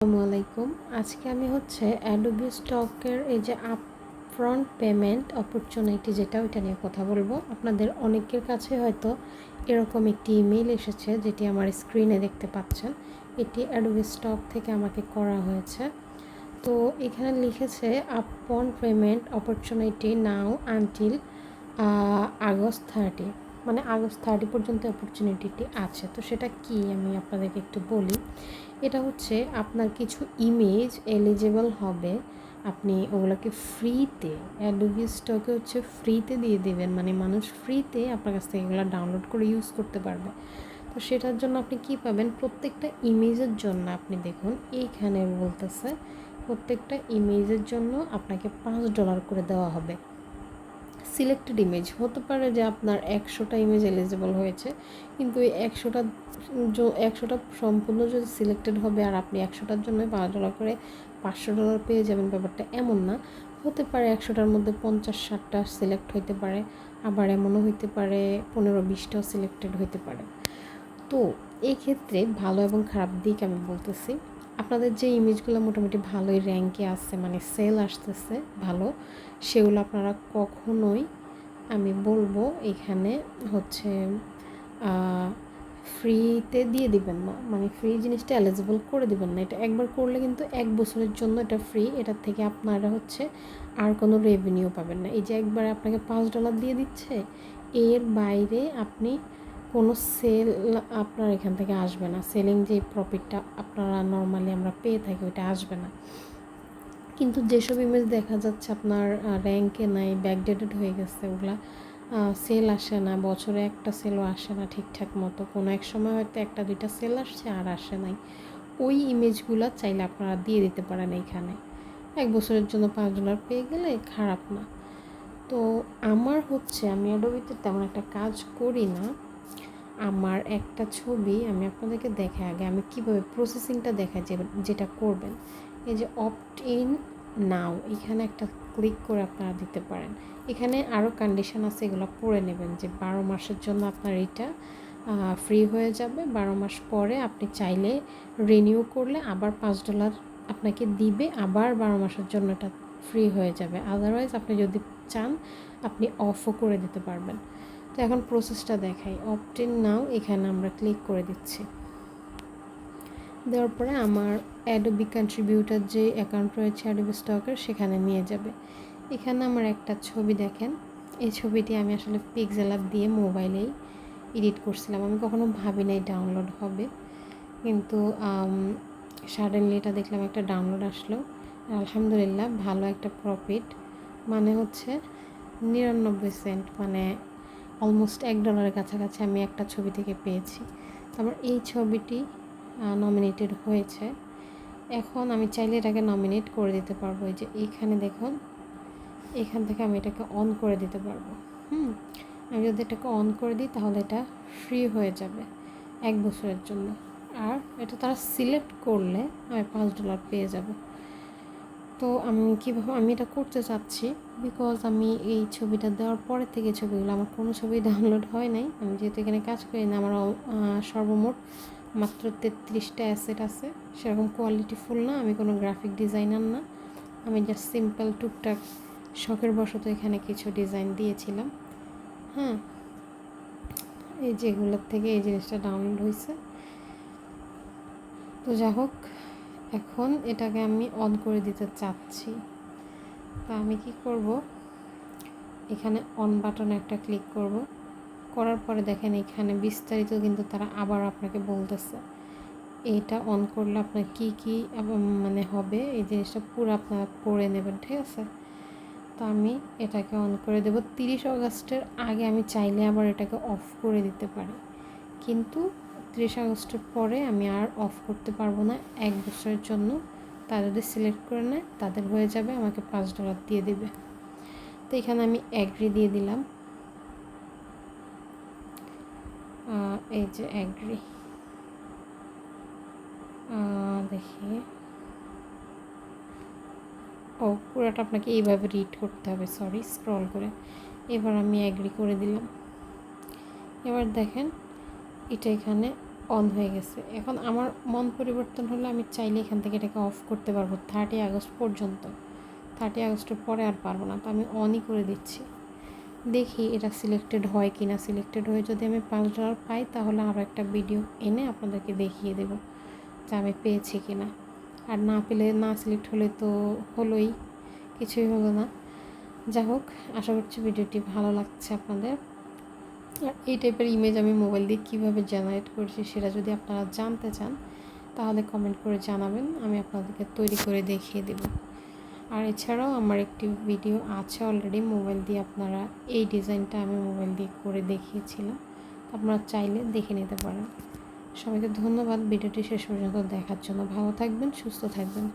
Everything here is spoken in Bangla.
আসসালামু আলাইকুম। আজকে আমি অ্যাডোবি স্টকের এই যে আপফ্রন্ট পেমেন্ট অপরচুনিটি যেটা ওইটা নিয়ে কথা বলবো। আপনাদের অনেকের কাছে হয়তো এরকম একটি ইমেল এসেছে, যেটি আমার স্ক্রিনে দেখতে পাচ্ছেন। এটি অ্যাডোবি স্টক থেকে আমাকে করা হয়েছে। তো এখানে লিখেছে আপফ্রন্ট পেমেন্ট অপরচুনিটি নাও আনটিল আগস্ট 30, মানে আগস্ট 30 পর্যন্ত অপরচুনিটিটি আছে। তো সেটা কি আমি আপনাদেরকে একটু বলি। এটা আপনার কিছু ইমেজ এলিজেবল হবে, আপনি ওগুলোকে ফ্রিতে অ্যাডোবি স্টকে ফ্রিতে দিয়ে দেবেন, মানে মানুষ ফ্রিতে আপনার কাছ থেকে এগুলো ডাউনলোড করে ইউজ করতে পারবে। তো সেটার জন্য আপনি কি পাবেন, প্রত্যেকটা ইমেজের জন্য আপনি দেখুন এইখানে বলতেছে প্রত্যেকটা ইমেজের জন্য আপনাকে $5 করে দেওয়া হবে। সিলেক্টেড ইমেজ হতে পারে যে আপনার 100টা ইমেজ এলিজিবল হয়েছে, কিন্তু এই 100টা সম্পূর্ণ যদি সিলেক্টেড হবে আর আপনি 100টার জন্য $5 করে $500 পেয়ে যাবেন, ব্যাপারটা এমন না। হতে পারে 100টার মধ্যে 50-60টা সিলেক্ট হইতে পারে, আবার এমনও হইতে পারে 15-20টাও সিলেক্টেড হইতে পারে। তো এই ক্ষেত্রে ভালো এবং খারাপ দিক আমি বলতেছি। আপনাদের যে ইমেজগুলো মোটামুটি ভালোই র্যাঙ্কে আসছে, মানে সেল আসতেছে ভালো, সেগুলো আপনারা কখনোই আমি বলবো এখানে ফ্রিতে দিয়ে দিবেন না, মানে ফ্রি জিনিসটা এলিজিবল করে দিবেন না। এটা একবার করলে কিন্তু 1 বছরের জন্য এটা ফ্রি, এটার থেকে আপনারা আর কোনো রেভিনিউ পাবেন না। এই যে একবার আপনাকে $5 দিয়ে দিচ্ছে, এর বাইরে আপনি কোনো সেল আপনার এখান থেকে আসবে না। সেলিং যে প্রফিটটা আপনারা নর্মালি আমরা পেয়ে থাকি ওইটা আসবে না। কিন্তু যেসব ইমেজ দেখা যাচ্ছে আপনার র্যাঙ্কে নাই, ব্যাকডেটেড হয়ে গেছে, ওগুলা সেল আসে না, বছরে একটা সেলও আসে না ঠিকঠাক মতো, কোনো এক সময় হয়তো 1-2টা সেল আসছে আর আসে নাই, ওই ইমেজগুলো চাইলে আপনারা দিয়ে দিতে পারেন এইখানে। 1 বছরের জন্য $5 পেয়ে গেলে খারাপ না। তো আমার আমি অ্যাডোবিতে তেমন একটা কাজ করি না। আমার একটা ছবি আমি আপনাদেরকে দেখাই, আগে আমি কীভাবে প্রসেসিংটা দেখাই যেটা করবেন। এই যে অপ্ট ইন নাও, এখানে একটা ক্লিক করে আপনারা দিতে পারেন। এখানে আরও কন্ডিশন আছে, এগুলো পড়ে নেবেন যে 12 মাসের জন্য আপনার এটা ফ্রি হয়ে যাবে। 12 মাস পরে আপনি চাইলে রিনিউ করলে আবার $5 আপনাকে দিবে, আবার 12 মাসের জন্য এটা ফ্রি হয়ে যাবে। আদারওয়াইজ আপনি যদি চান আপনি অফও করে দিতে পারবেন। তো এখন প্রসেসটা দেখাই। অপ্ট ইন নাও এখানে আমরা ক্লিক করে দিচ্ছি। দেওয়ার পরে আমার অ্যাডোবি কন্ট্রিবিউটার যে অ্যাকাউন্ট রয়েছে অ্যাডোবি স্টকের, সেখানে নিয়ে যাবে। এখানে আমার একটা ছবি দেখেন, এই ছবিটি আমি আসলে পিক্সেল অ্যাপ দিয়ে মোবাইলেই এডিট করছিলাম। আমি কখনো ভাবি নাই ডাউনলোড হবে, কিন্তু সাডেনলি এটা দেখলাম একটা ডাউনলোড আসলো। আলহামদুলিল্লাহ ভালো একটা প্রফিট, মানে 99 সেন্ট, মানে অলমোস্ট $1 কাছাকাছি আমি একটা ছবি থেকে পেয়েছি। তারপর এই ছবিটি নমিনেটেড হয়েছে। এখন আমি চাইলে এটাকে নমিনেট করে দিতে পারবো। এই যে এইখানে দেখুন, এখান থেকে আমি এটাকে অন করে দিতে পারবো। আমি যদি এটাকে অন করে দিই তাহলে এটা ফ্রি হয়ে যাবে 1 বছরের জন্য। আর এটা তারা সিলেক্ট করলে আমি $5 পেয়ে যাব। তো আমি এটা করতে চাচ্ছি, বিকজ আমি এই ছবিটা দেওয়ার পরে থেকে ছবিগুলো আমার কোনো ছবি ডাউনলোড হয় নাই। আমি যেহেতু এখানে কাজ করি না, আমার সর্বমোট মাত্র 33টা অ্যাসেট আছে। সেরকম কোয়ালিটিফুল না, আমি কোনো গ্রাফিক ডিজাইনার না, আমি জাস্ট সিম্পল টুকটাক শখের বশত এখানে কিছু ডিজাইন দিয়েছিলাম। এই যেগুলোর থেকে এই জিনিসটা ডাউনলোড হয়েছে। তো যাই হোক, এখন এটাকে আমি অন করে দিতে চাচ্ছি। তো আমি কি করব, এখানে অন বাটনে একটা ক্লিক করব। করার পরে দেখেন এখানে বিস্তারিত কিন্তু তারা আবার আপনাকে বলতেছে এটা অন করলে আপনার কি কি মানে হবে, এই জিনিসটা পুরো আপনারা পড়ে নেবেন, ঠিক আছে। তো আমি এটাকে অন করে দেব। 30 আগস্টের আগে আমি চাইলে আবার এটাকে অফ করে দিতে পারি, কিন্তু 30 আগস্টের পরে আমি আর অফ করতে পারবো না 1 বছরের জন্য। তারা যদি সিলেক্ট করে নেয় তাদের হয়ে যাবে, আমাকে $5 দিয়ে দেবে। তো এখানে আমি অ্যাগ্রি দিয়ে দিলাম। এই যে অ্যাগ্রি, দেখি, পুরোটা আপনাকে এইভাবে রিড করতে হবে, সরি, স্ক্রল করে। এবার আমি অ্যাগ্রি করে দিলাম। এবার দেখেন এটা এখানে অন হয়ে গেছে। এখন আমার মন পরিবর্তন হলে আমি চাইলে এখান থেকে এটাকে অফ করতে পারবো 30 আগস্ট পর্যন্ত। 30 আগস্টের পরে আর পারবো না, তো আমি অনই করে দিচ্ছি। দেখি এটা সিলেক্টেড হয় কি না। সিলেক্টেড হয়ে যদি আমি $5 পাই তাহলে আরও একটা ভিডিও এনে আপনাদেরকে দেখিয়ে দেবো যে আমি পেয়েছি কি না। আর না পেলে, না সিলেক্ট হলে তো হলোই, কিছুই হলো না। যাই হোক, আশা করছি ভিডিওটি ভালো লাগছে আপনাদের। আর এই টাইপের ইমেজ আমি মোবাইল দিয়ে কীভাবে জেনারেট করছি সেটা যদি আপনারা জানতে চান তাহলে কমেন্ট করে জানাবেন, আমি আপনাদেরকে তৈরি করে দেখিয়ে দেব। আর এছাড়াও আমার একটি ভিডিও আছে অলরেডি মোবাইল দিয়ে, আপনারা এই ডিজাইনটা আমি মোবাইল দিয়ে করে দেখিয়েছিলাম, আপনারা চাইলে দেখে নিতে পারেন। সবাইকে ধন্যবাদ ভিডিওটি শেষ পর্যন্ত দেখার জন্য। ভালো থাকবেন, সুস্থ থাকবেন।